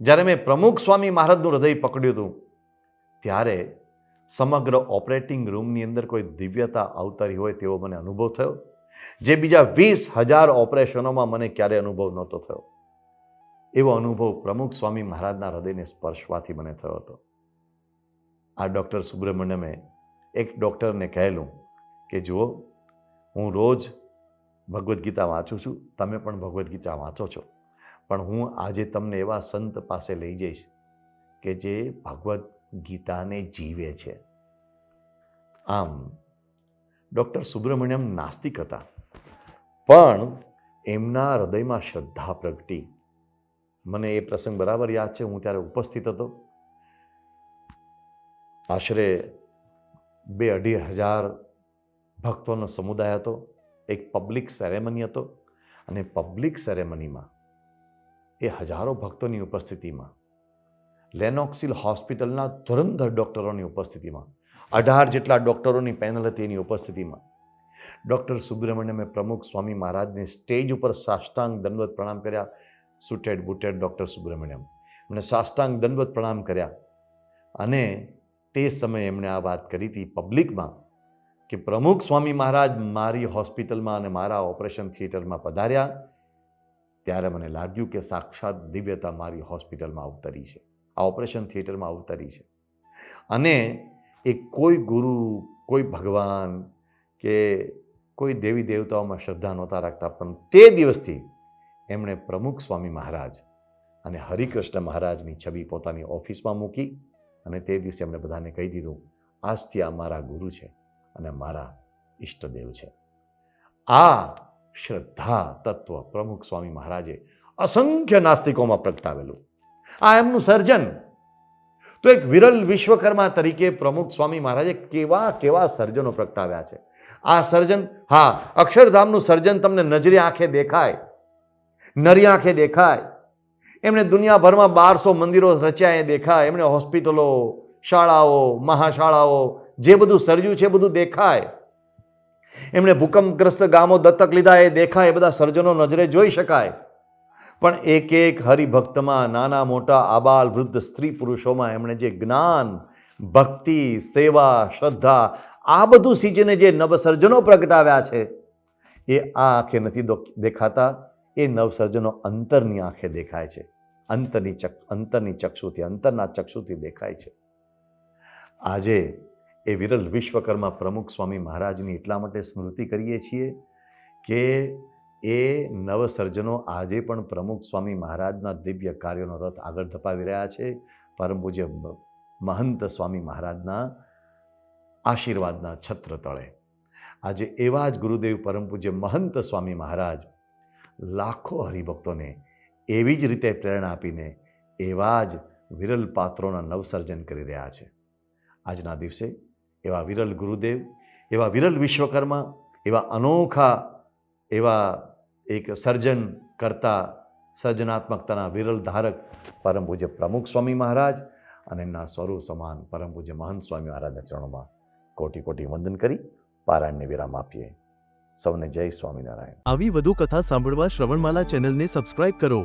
જ્યારે મેં પ્રમુખ સ્વામી મહારાજનું હૃદય પકડ્યું હતું ત્યારે સમગ્ર ઓપરેટિંગ રૂમની અંદર કોઈ દિવ્યતા અવતરી હોય તેવો મને અનુભવ થયો, જે બીજા 20,000 ઓપરેશનોમાં મને ક્યારેય અનુભવ નહોતો થયો. એવો અનુભવ પ્રમુખ સ્વામી મહારાજના હૃદયને સ્પર્શવાથી મને થયો હતો. આ ડૉક્ટર સુબ્રમણ્યમે એક ડૉક્ટરને કહેલું કે જુઓ, હું રોજ ભગવદ્ ગીતા વાંચું છું, તમે પણ ભગવદ્ ગીતા વાંચો છો, પણ હું આજે તમને એવા સંત પાસે લઈ જઈશ કે જે ભગવદ્ ગીતાને જીવે છે. આમ ડૉક્ટર સુબ્રમણ્યમ નાસ્તિક હતા, પણ એમના હૃદયમાં શ્રદ્ધા પ્રગટી. મને એ પ્રસંગ બરાબર યાદ છે. હું ત્યારે ઉપસ્થિત હતો. આશરે 2-2.5 હજાર ભક્તોનો સમુદાય હતો. એક પબ્લિક સેરેમની હતો અને પબ્લિક સેરેમનીમાં એ હજારો ભક્તોની ઉપસ્થિતિમાં, લેનોક્સિલ હોસ્પિટલના ધુરંધર ડૉક્ટરોની ઉપસ્થિતિમાં, 18 જેટલા ડૉક્ટરોની પેનલ હતી એની ઉપસ્થિતિમાં, ડૉક્ટર સુબ્રમણ્યમે પ્રમુખ સ્વામી મહારાજને સ્ટેજ ઉપર સાષ્ટાંગ દંડવત પ્રણામ કર્યા. સુટેડ બુટેડ ડૉક્ટર સુબ્રમણ્યમ એમણે સાષ્ટાંગ દંડવત પ્રણામ કર્યા અને તે સમયે એમણે આ વાત કરી હતી પબ્લિકમાં કે પ્રમુખ સ્વામી મહારાજ મારી હોસ્પિટલમાં અને મારા ઓપરેશન થિયેટરમાં પધાર્યા ત્યારે મને લાગ્યું કે સાક્ષાત દિવ્યતા મારી હોસ્પિટલમાં અવતરી છે, આ ઓપરેશન થિયેટરમાં અવતરી છે. અને એ કોઈ ગુરુ, કોઈ ભગવાન કે કોઈ દેવી દેવતાઓમાં શ્રદ્ધા નહોતા રાખતા, પણ તે દિવસથી એમણે પ્રમુખ સ્વામી મહારાજ અને હરિકૃષ્ણ મહારાજની છબી પોતાની ઓફિસમાં મૂકી અને તે દિવસે એમણે બધાને કહી દીધું, આજથી આ મારા ગુરુ છે અને મારા ઈષ્ટદેવ છે. આ શ્રદ્ધા તત્વ પ્રમુખ સ્વામી મહારાજે અસંખ્ય નાસ્તિકોમાં પ્રગટાવેલું. આ એમનું સર્જન. તો એક વિરલ વિશ્વકર્મા તરીકે પ્રમુખ સ્વામી મહારાજે કેવા કેવા સર્જનો પ્રગટાવ્યા છે. આ સર્જન, હા, અક્ષરધામનું સર્જન તમને નજરે આંખે દેખાય, નરી આંખે દેખાય. એમણે દુનિયાભરમાં 1200 મંદિરો રચ્યા એ દેખાય. એમણે હોસ્પિટલો, શાળાઓ, મહાશાળાઓ, જે બધું સર્જ્યું છે બધું દેખાય. એમણે ભૂકંપગ્રસ્ત ગામો દત્તક લીધા એ દેખાય. એ બધા સર્જનો નજરે જોઈ શકાય. પણ એક એક હરિભક્તમાં, નાના મોટા, આબાલ વૃદ્ધ, સ્ત્રી પુરુષોમાં એમણે જે જ્ઞાન, ભક્તિ, સેવા, શ્રદ્ધા, આ બધું સિંચીને જે નવસર્જનો પ્રગટાવ્યા છે એ આ આંખે નથી દેખાતા. એ નવસર્જનો અંતરની આંખે દેખાય છે. અંતરની ચક્ષુથી, અંતરના ચક્ષુથી દેખાય છે. આજે એ વિરલ વિશ્વકર્મા પ્રમુખ સ્વામી મહારાજની એટલા માટે સ્મૃતિ કરીએ છીએ કે એ નવસર્જનો આજે પણ પ્રમુખ સ્વામી મહારાજના દિવ્ય કાર્યોનો રથ આગળ ધપાવી રહ્યા છે. પરમ પૂજ્ય મહંત સ્વામી મહારાજના આશીર્વાદના છત્ર તળે આજે એવા જ ગુરુદેવ પરમ પૂજ્ય મહંત સ્વામી મહારાજ લાખો હરિભક્તોને એવી જ રીતે પ્રેરણા આપીને એવા જ વિરલ પાત્રોના નવસર્જન કરી રહ્યા છે. આજના દિવસે એવા વિરલ ગુરુદેવ, એવા વિરલ વિશ્વકર્મા, એવા અનોખા, એવા એક સર્જન કરતા, સર્જનાત્મકતાના વિરલ ધારક પરમ પૂજ્ય પ્રમુખ સ્વામી મહારાજ અને એમના સ્વરૂપ સમાન પરમ પૂજ્ય મહંત સ્વામી મહારાજના ચરણોમાં કોટી કોટી વંદન કરી પારાયણને વિરામ આપીએ. સૌને જય સ્વામિનારાયણ. આવી વધુ કથા સાંભળવા શ્રવણમાલા ચેનલને સબસ્ક્રાઇબ કરો.